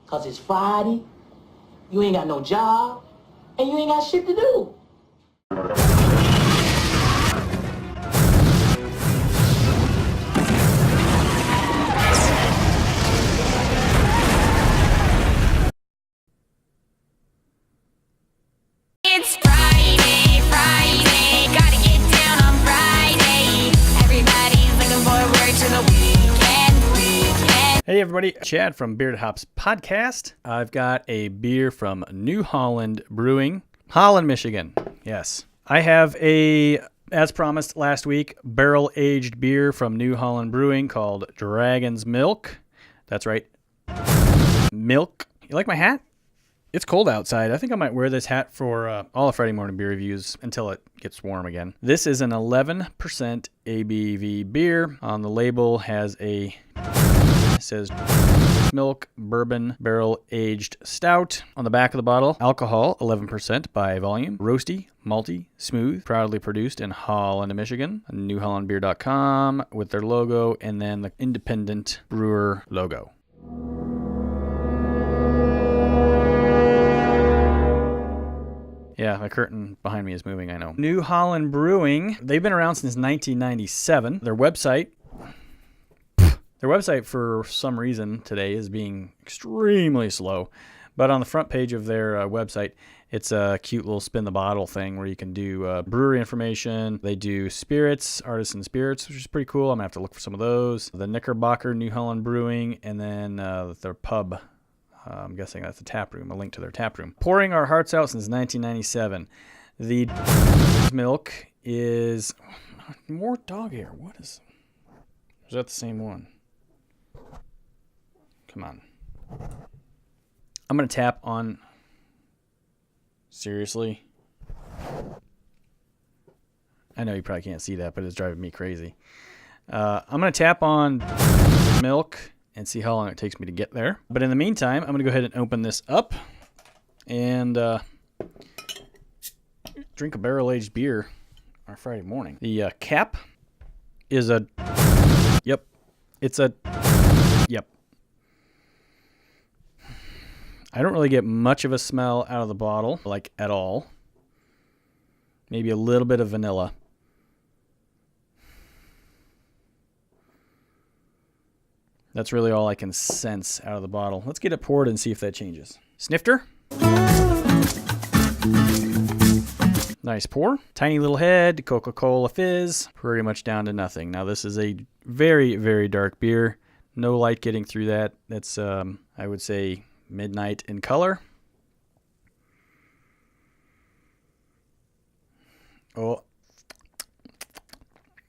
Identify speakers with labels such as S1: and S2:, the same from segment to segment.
S1: Cause it's Friday, you ain't got no job, and you ain't got shit to do.
S2: It's Friday, gotta get down on Friday. Everybody's looking forward to the weekend.
S3: Hey everybody, Chad from Bearded Hops Podcast. I've got a beer from New Holland Brewing, Holland, Michigan. Yes. I have a, as promised last week, barrel-aged beer from New Holland Brewing called Dragon's Milk. That's right. Milk. You like my hat? It's cold outside. I think I might wear this hat for all the Friday morning beer reviews until it gets warm again. This is an 11% ABV beer. On the label it says milk bourbon barrel aged stout. On the back of the bottle, alcohol 11% by volume. Roasty, malty, smooth. Proudly produced in Holland, Michigan. NewHollandBeer.com with their logo and then the independent brewer logo. Yeah, the curtain behind me is moving, I know. New Holland Brewing, they've been around since 1997. Their website for some reason today is being extremely slow. But on the front page of their website, it's a cute little spin the bottle thing where you can do brewery information. They do spirits, artisan spirits, which is pretty cool. I'm going to have to look for some of those. The Knickerbocker New Holland Brewing, and then their pub. I'm guessing that's a tap room, a link to their tap room. Pouring our hearts out since 1997. The milk is more dog hair. What is that the same one? Come on. I'm going to tap on. Seriously? I know you probably can't see that, but it's driving me crazy. I'm going to tap on milk and see how long it takes me to get there. But in the meantime, I'm going to go ahead and open this up and drink a barrel-aged beer on Friday morning. The cap is a... Yep. It's a... Yep. I don't really get much of a smell out of the bottle, like at all. Maybe a little bit of vanilla. That's really all I can sense out of the bottle. Let's get it poured and see if that changes. Snifter. Nice pour. Tiny little head, Coca-Cola fizz. Pretty much down to nothing. Now this is a very, very dark beer. No light getting through that. That's, I would say, midnight in color. Oh,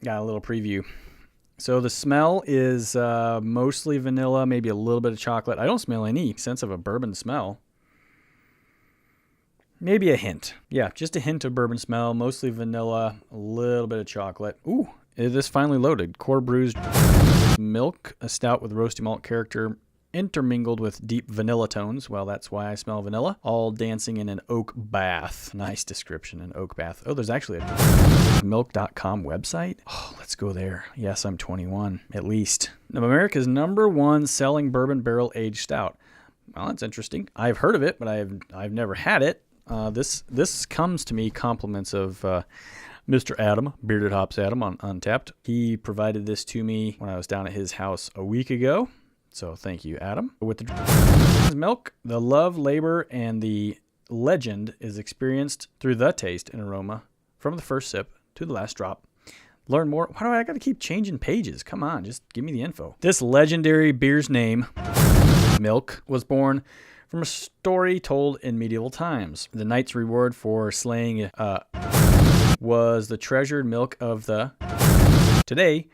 S3: got a little preview. So the smell is mostly vanilla, maybe a little bit of chocolate. I don't smell any sense of a bourbon smell. Maybe a hint. Yeah, just a hint of bourbon smell, mostly vanilla, a little bit of chocolate. Ooh, this finally loaded. Core brews milk, a stout with roasty malt character, intermingled with deep vanilla tones. Well, that's why I smell vanilla. All dancing in an oak bath. Nice description, an oak bath. Oh, there's actually a milk.com website. Oh, let's go there. Yes, I'm 21, at least. Now, America's #1 selling bourbon barrel-aged stout. Well, that's interesting. I've heard of it, but I've never had it. This comes to me compliments of Mr. Adam, Bearded Hops Adam on Untapped. He provided this to me when I was down at his house a week ago. So thank you, Adam. With the milk, the love, labor, and the legend is experienced through the taste and aroma from the first sip to the last drop. Learn more. Why do I got to keep changing pages? Come on, just give me the info. This legendary beer's name, Milk, was born from a story told in medieval times. The knight's reward for slaying was the treasured milk of the... Today,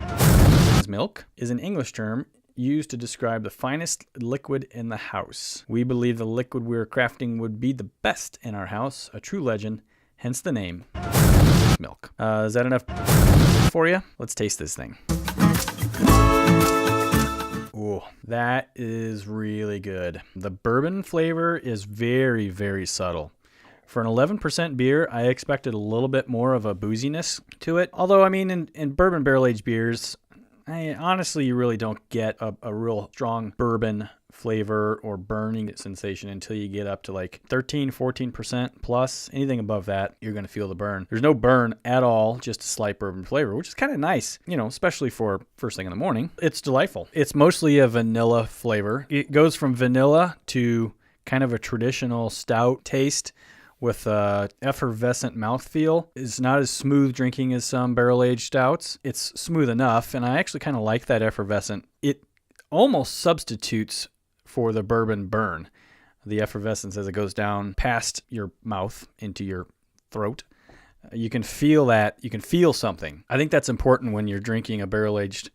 S3: milk is an English term used to describe the finest liquid in the house. We believe the liquid we're crafting would be the best in our house, a true legend, hence the name, milk. Is that enough for you? Let's taste this thing. Ooh, that is really good. The bourbon flavor is very, very subtle. For an 11% beer, I expected a little bit more of a booziness to it. Although, I mean, in bourbon barrel-aged beers, honestly, you really don't get a real strong bourbon flavor or burning sensation until you get up to like 13, 14% plus. Anything above that, you're going to feel the burn. There's no burn at all, just a slight bourbon flavor, which is kind of nice, you know, especially for first thing in the morning. It's delightful. It's mostly a vanilla flavor. It goes from vanilla to kind of a traditional stout taste with a effervescent mouthfeel. It's not as smooth drinking as some barrel-aged stouts. It's smooth enough, and I actually kind of like that effervescent. It almost substitutes for the bourbon burn, the effervescence as it goes down past your mouth into your throat. You can feel that. You can feel something. I think that's important when you're drinking a barrel-aged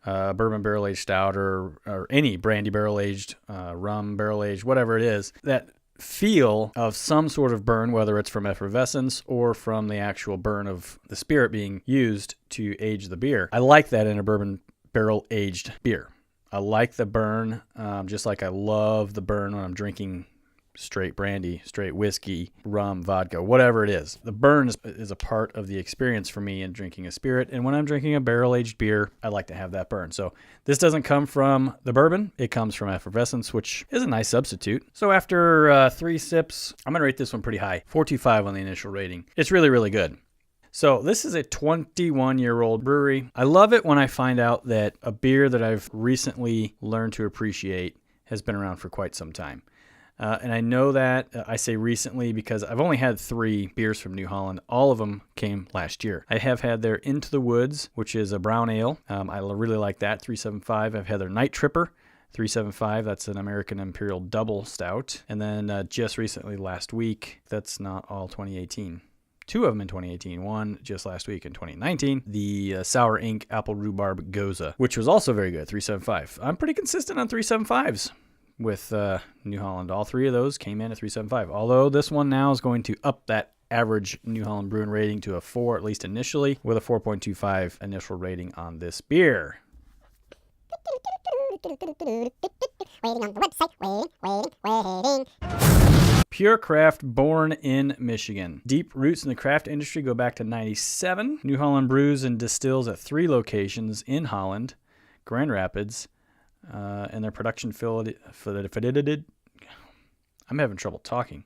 S3: bourbon barrel-aged stout or any brandy barrel-aged, rum barrel-aged, whatever it is, that feel of some sort of burn, whether it's from effervescence or from the actual burn of the spirit being used to age the beer. I like that in a bourbon barrel-aged beer. I like the burn, just like I love the burn when I'm drinking straight brandy, straight whiskey, rum, vodka, whatever it is. The burn is a part of the experience for me in drinking a spirit. And when I'm drinking a barrel-aged beer, I like to have that burn. So this doesn't come from the bourbon. It comes from effervescence, which is a nice substitute. So after 3 sips, I'm going to rate this one pretty high. 4.25 on the initial rating. It's really, really good. So this is a 21-year-old brewery. I love it when I find out that a beer that I've recently learned to appreciate has been around for quite some time. And I know that I say recently because I've only had 3 beers from New Holland. All of them came last year. I have had their Into the Woods, which is a brown ale. I really like that, 3.75. I've had their Night Tripper, 3.75. That's an American Imperial Double Stout. And then just recently, last week, that's not all 2018. 2 of them in 2018, one just last week in 2019, the Sour Ink Apple Rhubarb Goza, which was also very good, 3.75. I'm pretty consistent on 3.75s. With New Holland. All 3 of those came in at 3.75. Although this one now is going to up that average New Holland Brewing rating to a 4, at least initially, with a 4.25 initial rating on this beer.
S4: Waiting on the website. Waiting.
S3: Pure Craft, born in Michigan. Deep roots in the craft industry go back to 97. New Holland brews and distills at 3 locations in Holland, Grand Rapids, and their production facility. I'm having trouble talking.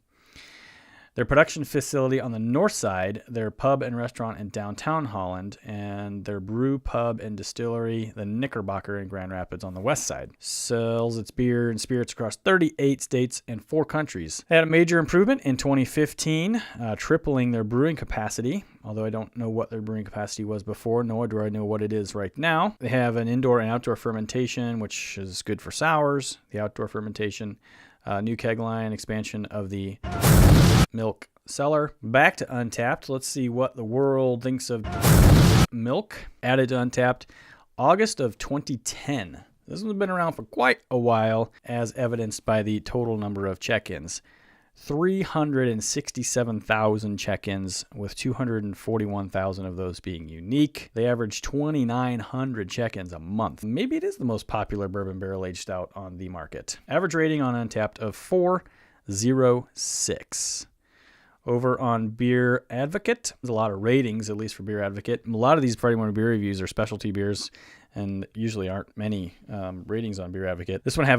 S3: Their production facility on the north side, their pub and restaurant in downtown Holland, and their brew, pub, and distillery, the Knickerbocker in Grand Rapids on the west side. Sells its beer and spirits across 38 states and 4 countries. They had a major improvement in 2015, tripling their brewing capacity, although I don't know what their brewing capacity was before, nor do I know what it is right now. They have an indoor and outdoor fermentation, which is good for sours, the outdoor fermentation, new keg line, expansion of the milk cellar. Back to Untapped. Let's see what the world thinks of milk. Added to Untapped August of 2010. This one's been around for quite a while, as evidenced by the total number of check-ins. 367,000 check-ins, with 241,000 of those being unique. They average 2,900 check-ins a month. Maybe it is the most popular bourbon barrel-aged stout on the market. Average rating on Untapped of 4.06. Over on Beer Advocate, there's a lot of ratings, at least for Beer Advocate. A lot of these Friday Morning Beer Reviews are specialty beers, and usually aren't many ratings on Beer Advocate. This one has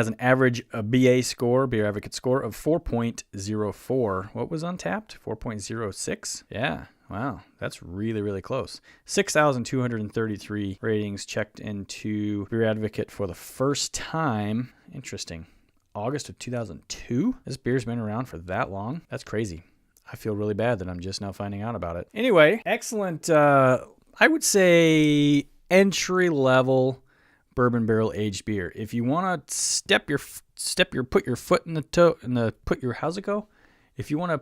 S3: an average BA score, Beer Advocate score, of 4.04. What was Untapped? 4.06? Yeah. Wow, that's really, really close. 6,233 ratings checked into Beer Advocate for the first time. Interesting. August of 2002? This beer's been around for that long? That's crazy. I feel really bad that I'm just now finding out about it. Anyway, excellent, I would say entry-level bourbon barrel-aged beer. If you want to put your foot in how's it go? If you want to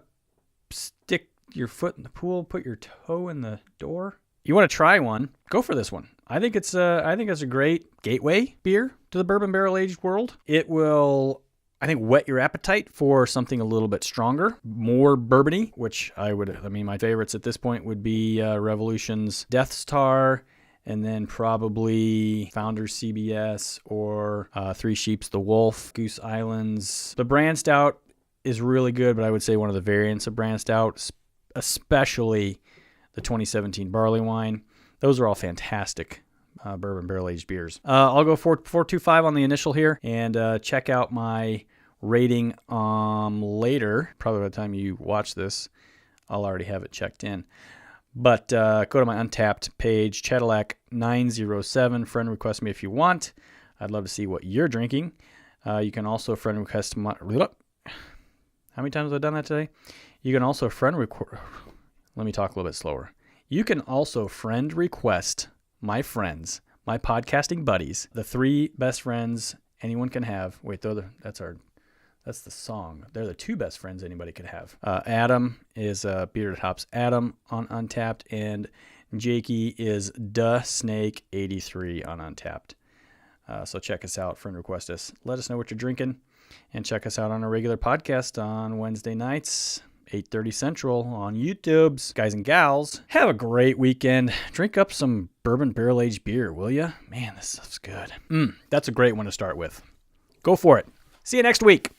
S3: stick your foot in the pool, put your toe in the door, you want to try one, go for this one. I think it's a great gateway beer to the bourbon barrel-aged world. It will, I think, whet your appetite for something a little bit stronger, more bourbony, which my favorites at this point would be Revolution's Death Star, and then probably Founders CBS or Three Sheeps the Wolf, Goose Islands. The Brand Stout is really good, but I would say one of the variants of Brand Stout, especially the 2017 Barley Wine. Those are all fantastic bourbon barrel-aged beers. I'll go 4.25 on the initial here, and check out my rating later. Probably by the time you watch this, I'll already have it checked in. But go to my Untapped page, Cadillac907. Friend request me if you want. I'd love to see what you're drinking. You can also friend request my... How many times have I done that today? You can also friend request... Let me talk a little bit slower. You can also friend request my friends, my podcasting buddies, the 3 best friends anyone can have. Wait, that's the song. They're the 2 best friends anybody could have. Adam is Bearded Hops Adam on Untapped, and Jakey is Snake83 on Untapped. So check us out, friend request us. Let us know what you're drinking, and check us out on our regular podcast on Wednesday nights, 8:30 Central on YouTube's. Guys and gals, have a great weekend. Drink up some bourbon barrel-aged beer, will ya? Man, this stuff's good. That's a great one to start with. Go for it. See you next week.